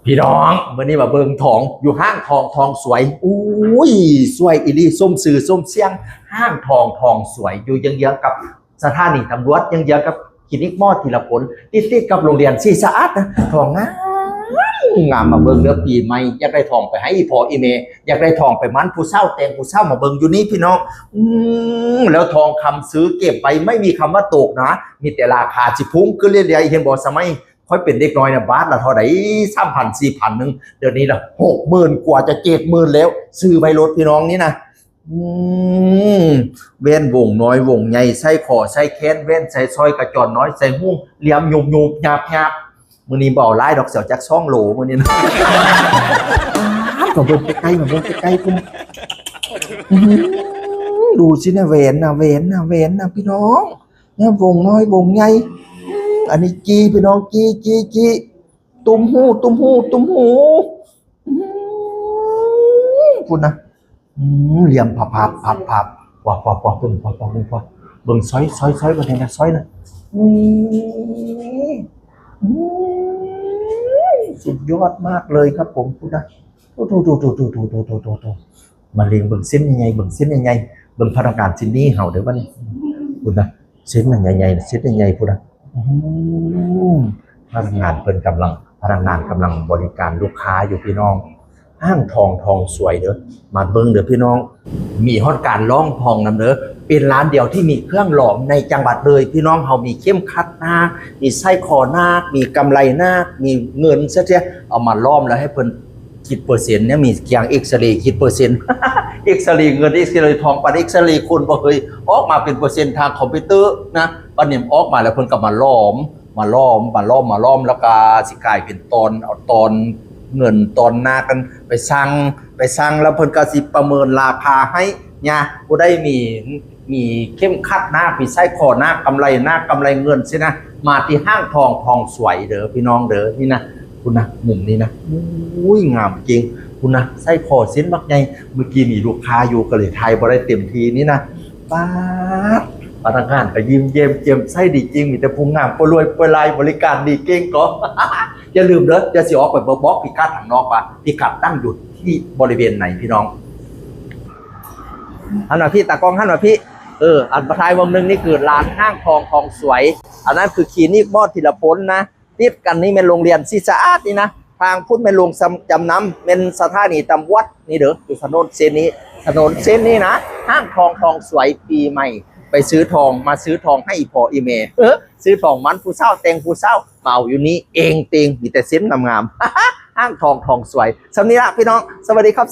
พี่น้องวันนี้มาเบิงทองอยู่ห้างทองสวยอุ้ยสวยอีลีส้มสื่อส้มเสียงห้างทองสวยอยู่ยังเยอะกับสถานีตำรวจยังเยอะกับคลินิกหมอทีละผลติดกับโรงเรียนสีสะอาดนะทองงามมาเบิงเนื้อปีใหม่อยากได้ทองไปให้อีพออีเมอยากได้ทองไปมันผู้เศร้าแต่งผู้เศร้ามาเบิงอยู่นี้พี่น้องแล้วทองคำซื้อเก็บไปไม่มีคำว่าตกนะมีแต่ราคาจิพุ่งขึ้นเรื่อยๆเห็นบอกสมัยค่อยเป็นเด็กน้อยนะบาทละเท่าไหร่3,000 4,000นึงเดี๋ยวนี้ละ60,000กว่าจะ70,000แล้วซื้อใบรถพี่น้องนี่นะเว้นวงน้อยวงใหญ่ใส่ขอใส่แค้นเว้นใส่ซอยกระจรน้อยใส่หุ้งเหลี่ยมยุบหยาบมื้อนี้บ่เอาไล่ดอกเสี่ยวจัก2 โลมื้อนี้นะก็เบิ่งใกล้ๆมาเบิ่งใกล้ๆคุณดูสินะเวนนะพี่น้องเนี่ยวงน้อยวงใหญ่อันนี้จีพี่น้องจีตุ้มหูคุณนะเหลี่ยมพับว่าเบิ่งซอยบ่ได้นะซอยนะสุดยอดมากเลยครับผมคุณนะดูมาเรียงเบิ่งเส้นใหญ่เบิ่งพนักงานที่นี่เฮาเด้อบัดนี้คุณนะเส้นมันใหญ่ๆเส้นใหญ่ๆคุณนะพนักงานกำลังบริการลูกค้าอยู่พี่น้องห้างทองสวยเด้อมาเบิ่งเด้อพี่น้องมีฮอดการล่องทองนำเด้อเป็นร้านเดียวที่มีเครื่องหลอมในจังหวัดเลยพี่น้องเฮามีเข้มขัดนาคมีไส้คอนาคมีกำไรนาคมีเงินซะเสียเอามาล้อมแล้วให้เพิ่นคิดเปอร์เซ็นต์เนี่ยมีเกียงเอ็กซเรย์คิดเปอร์เซ็นต์ เอ็กซเรย์เงินเอ็กซเรย์ทองปันเอ็กซเรย์คุณบ่เคยออกมาเป็นเปอร์เซ็นต์ทางคอมพิวเตอร์นะปันเนี่ยออกมาแล้วเพิ่นก็มาล้อมแล้วก็สิกลายเป็นตอนเอาตอนเงินตอนหน้ากันไปสั่งแล้วเพิ่นก็สิประเมินราคาให้เนี่ยบ่ได้มีเข้มขัดหน้ามีไส้คอหน้ากำไรหน้ากำไรเงินสินะมาที่ห้างทองสวยเด้อพี่น้องเด้อนี่นะคุณนะมุมนี้นะอุ้ยงามจริงคุณนะไส้คอเส้นบักใหญ่เมื่อกี้มีลูกค้าอยู่ก็เลยไทยบ่ได้เต็มทีนี่นะป้าพนักงานก็ยิ้มเยี่ยมไส้ดีจริงมีแต่พุงงามปรวยปลายบริการดีเก่งก็ อย่าลืมเด้ออย่าสิออกไปบอกพิกัดทางนอกว่าพิกัดตั้งอยู่ที่บริเวณไหนพี่น้องอันน่ะพี่ตากล้องท่านน่ะพี่อันประทายวงนึงนี่คือร้านห้างทองสวยอันนั้นคือคลินิกหมอธีรพลนะติดกันนี่เป็นโรงเรียนสีสะอาดนี่นะทางพุ่นเป็นโรงจำนำเป็นสถานีตำรวจนี่เด้ออยู่ถนนเส้นนี้นะห้างทองสวยปีใหม่ไปซื้อทองมาซื้อทองให้อีพออีเมซื้อทองมันผู้เศร้าแต่งผู้เศร้าเมาอยู่นี้เองติงมีแต่เส้นงามๆห้างทองสวยสำนี้ละพี่น้องสวัสดีครับ